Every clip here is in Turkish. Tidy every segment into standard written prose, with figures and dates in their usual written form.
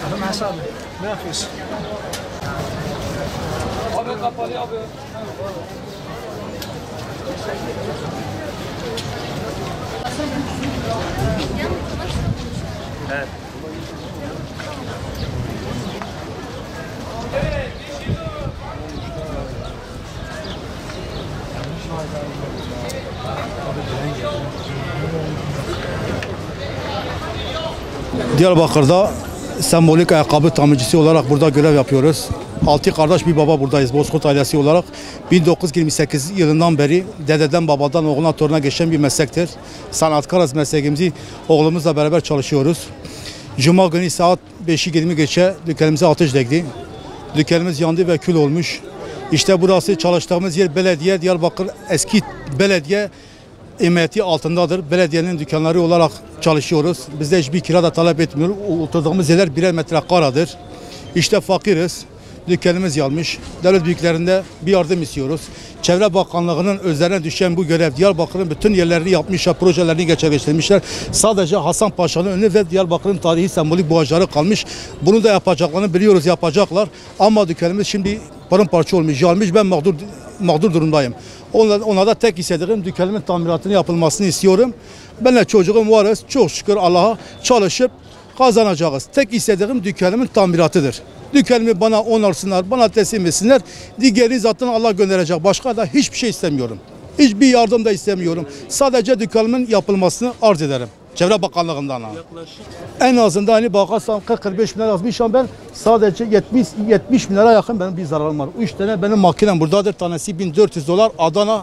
Abi Hasan, ne yapıyorsun? Abi kapalı abi. Evet. Diyarbakır'da sembolik ayakkabı tamircisi olarak burada görev yapıyoruz. 6 kardeş bir baba buradayız Bozkurt ailesi olarak. 1928 yılından beri dededen babadan oğluna toruna geçen bir meslektir. Sanatkarız mesleğimizi oğlumuzla beraber çalışıyoruz. Cuma günü saat 5'i 20 geçe dükkanımıza ateş değdi. Dükkanımız yandı ve kül olmuş. İşte burası çalıştığımız yer belediye, Diyarbakır eski belediye emaneti altındadır. Belediyenin dükkanları olarak çalışıyoruz. Biz de hiçbir kira da talep etmiyoruz. Oturduğumuz yerler birer metrekaradır. İşte fakiriz. Dükkanımız yanmış. Devlet büyüklerinde bir yardım istiyoruz. Çevre Bakanlığı'nın üzerine düşen bu görev Diyarbakır'ın bütün yerlerini yapmışlar, projelerini gerçekleştirmişler. Sadece Hasan Paşa'nın önü ve Diyarbakır'ın tarihi sembolik boğaçları kalmış. Bunu da yapacaklarını biliyoruz, yapacaklar. Ama dükkanımız şimdi paramparça olmuş, yanmış. Ben mağdur durumdayım. Ona da tek istediğim dükkanımın tamiratını yapılmasını istiyorum. Benle çocuğum varız. Çok şükür Allah'a çalışıp kazanacağız. Tek istediğim dükkanımın tamiratıdır. Dükkanımı bana onarsınlar, bana teslim etsinler. Diğeri zaten Allah gönderecek. Başka da hiçbir şey istemiyorum. Hiçbir yardım da istemiyorum. Sadece dükkanımın yapılmasını arz ederim. Çevre Bakanlığı'ndan. Yaklaşık. En azından hani bakarsam 40-45 bin lira yazmışım ben. Sadece 70 bin lira yakın benim bir zararım var. 3 tane benim makinem buradadır. Tanesi $1400.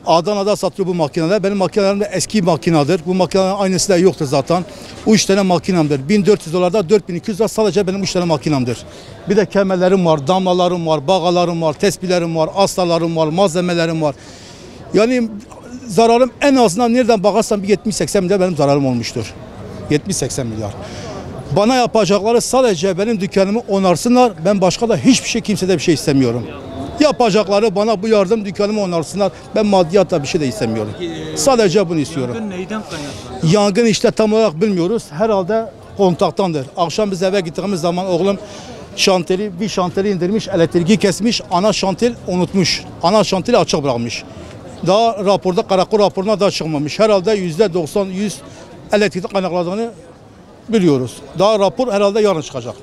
Adana'da satılıyor bu makineler. Benim makinelerim de eski makinedir. Bu makinelerin aynısı da yoktur zaten. 3 tane makinemdir. $1400'da 4200 lira sadece benim 3 tane makinemdir. Bir de kemerlerim var, damlalarım var, bağalarım var, tespihlerim var, astarlarım var, malzemelerim var. Yani zararım en azından nereden bakarsam bir 70-80 milyar benim zararım olmuştur. 70-80 milyar. Bana yapacakları sadece benim dükkanımı onarsınlar. Ben başka da hiçbir şey kimsede bir şey istemiyorum. Yapacakları bana bu yardım dükkanımı onarsınlar. Ben maddiyatta bir şey de istemiyorum. Sadece bunu istiyorum. Yangın neyden kaynaklanıyor? Yangın işte tam olarak bilmiyoruz. Herhalde kontaktandır. Akşam biz eve gittiğimiz zaman oğlum bir şanteli indirmiş, elektriği kesmiş, ana şantel unutmuş. Ana şanteli açık bırakmış. Daha raporda, karakol raporuna da çıkmamış. Herhalde %90-100 elektrikten kaynaklandığını biliyoruz. Daha rapor herhalde yarın çıkacak.